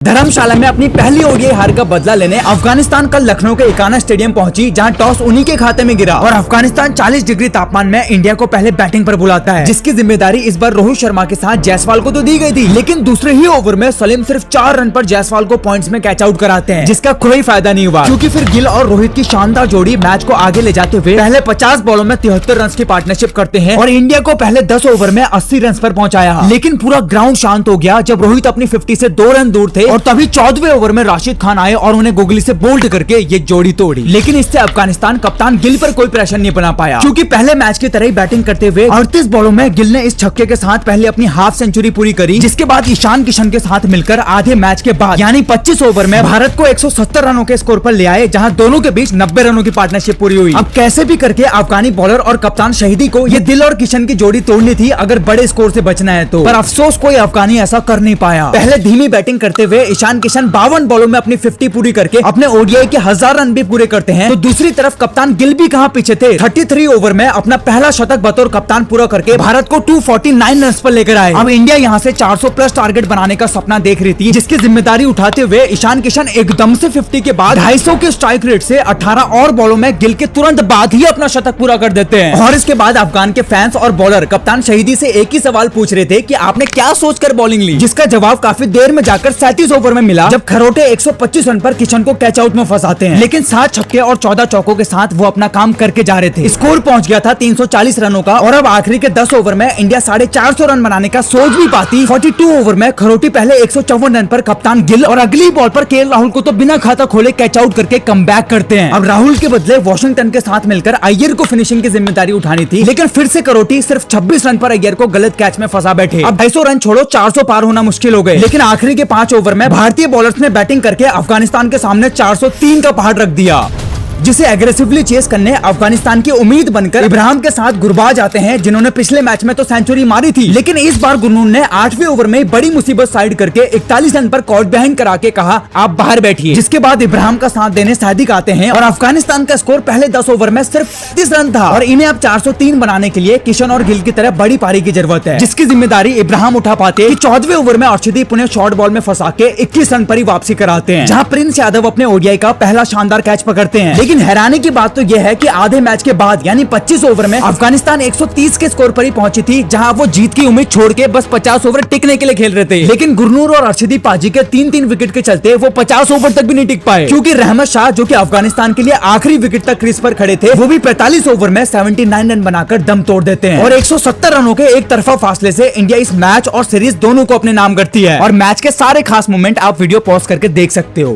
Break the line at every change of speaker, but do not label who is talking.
धर्मशाला में अपनी पहली ओडीआई हार का बदला लेने अफगानिस्तान कल लखनऊ के इकाना स्टेडियम पहुंची, जहां टॉस उन्हीं के खाते में गिरा और अफगानिस्तान 40 डिग्री तापमान में इंडिया को पहले बैटिंग पर बुलाता है, जिसकी जिम्मेदारी इस बार रोहित शर्मा के साथ जायसवाल को तो दी गई थी, लेकिन दूसरे ही ओवर में सलीम सिर्फ 4 रन पर जायसवाल को पॉइंट्स में कैच आउट कराते हैं, जिसका कोई फायदा नहीं हुआ, क्योंकि फिर गिल और रोहित की शानदार जोड़ी मैच को आगे ले जाते हुए पहले 50 बॉलों में 73 रन की पार्टनरशिप करते हैं और इंडिया को पहले 10 ओवर में 80 रन पर पहुंचाया। लेकिन पूरा ग्राउंड शांत हो गया जब रोहित अपनी 50 से 2 रन दूर थे और तभी 14वें ओवर में राशिद खान आए और उन्हें गुगली से बोल्ड करके ये जोड़ी तोड़ी। लेकिन इससे अफगानिस्तान कप्तान गिल पर कोई प्रेशर नहीं बना पाया, क्योंकि पहले मैच की तरह ही बैटिंग करते हुए 38 बॉलों में गिल ने इस छक्के के साथ पहले अपनी हाफ सेंचुरी पूरी करी, जिसके बाद ईशान किशन के साथ मिलकर आधे मैच के बाद यानी 25 ओवर में भारत को 170 रनों के स्कोर पर ले आए, जहां दोनों के बीच 90 रनों की पार्टनरशिप पूरी हुई। अब कैसे भी करके अफगानी बॉलर और कप्तान शहीदी को ये दिल और किशन की जोड़ी तोड़नी थी अगर बड़े स्कोर से बचना है तो, पर अफसोस कोई अफगानी ऐसा कर नहीं पाया। पहले धीमी बैटिंग करते हुए ईशान किशन 52 बॉलों में अपनी 50 पूरी करके अपने ओडीआई के 1000 रन भी पूरे करते हैं, तो दूसरी तरफ कप्तान गिल भी कहां पीछे थे। 33 ओवर में अपना पहला शतक बतौर कप्तान पूरा करके भारत को 249 रन पर लेकर आए। अब इंडिया यहां से 400 प्लस टारगेट बनाने का सपना देख रही थी, जिसकी जिम्मेदारी उठाते हुए ईशान किशन एकदम से 50 के बाद 250 के स्ट्राइक रेट से 18 और बॉलों में गिल के तुरंत बाद ही अपना शतक पूरा कर देते हैं। और इसके बाद अफगान के फैंस और बॉलर कप्तान शहीदी से एक ही सवाल पूछ रहे थे कि आपने क्या सोचकर बॉलिंग ली, जिसका जवाब काफी देर में जाकर 37 ओवर में मिला, जब खरोटे 125 रन पर किशन को कैच आउट में फंसाते हैं। लेकिन 7 छक्के और 14 चौकों के साथ वो अपना काम करके जा रहे थे। स्कोर पहुंच गया था 340 रनों का और अब आखिरी के 10 ओवर में इंडिया 450 रन बनाने का सोच भी पाती। 42 ओवर में खरोटी पहले 154 रन पर कप्तान गिल और अगली बॉल पर केएल राहुल को तो बिना खाता खोले कैच आउट करके कमबैक करते हैं। अब राहुल के बदले वॉशिंगटन के साथ मिलकर अय्यर को फिनिशिंग की जिम्मेदारी उठानी थी, लेकिन फिर से करोटी सिर्फ 26 रन पर अय्यर को गलत कैच में फंसा बैठे। अब 250 रन छोड़ो 400 पार होना मुश्किल हो गए। लेकिन आखिरी के 5 ओवर में भारतीय बॉलर्स ने बैटिंग करके अफगानिस्तान के सामने 403 का पहाड़ रख दिया, जिसे एग्रेसिवली चेस करने अफगानिस्तान की उम्मीद बनकर इब्राहिम के साथ गुरबाज आते हैं, जिन्होंने पिछले मैच में तो सेंचुरी मारी थी। लेकिन इस बार गुरनून ने 8वें ओवर में बड़ी मुसीबत साइड करके 41 रन पर कॉट बिहाइंड करा के कहा आप बाहर बैठिए, जिसके बाद इब्राहिम का साथ देने सादिक आते हैं और अफगानिस्तान का स्कोर पहले 10 ओवर में सिर्फ 30 रन था और इन्हें अब 403 बनाने के लिए किशन और गिल की तरह बड़ी पारी की जरूरत है, जिसकी जिम्मेदारी इब्राहिम उठा पाते कि 14वें ओवर में अर्शदीप उन्हें शॉर्ट बॉल में फंसा के 21 रन पर ही वापसी कराते हैं, जहाँ प्रिंस यादव अपने ओडीआई का पहला शानदार कैच पकड़ते हैं। लेकिन हैरानी की बात तो यह है कि आधे मैच के बाद यानी 25 ओवर में अफगानिस्तान 130 के स्कोर पर ही पहुंची थी, जहां वो जीत की उम्मीद छोड़ के बस 50 ओवर टिकने के लिए खेल रहे थे। लेकिन गुरनूर और अर्शदीप पाजी के 3-3 विकेट के चलते वो 50 ओवर तक भी नहीं टिक पाए, क्योंकि रहमत शाह जो कि अफगानिस्तान के लिए आखिरी विकेट तक क्रीज पर खड़े थे, वो भी 45 ओवर में 79 रन बनाकर दम तोड़ देते हैं और 170 रनों के एक तरफा फासले से इंडिया इस मैच और सीरीज दोनों को अपने नाम करती है। और मैच के सारे खास मोमेंट आप वीडियो पॉज करके देख सकते हो।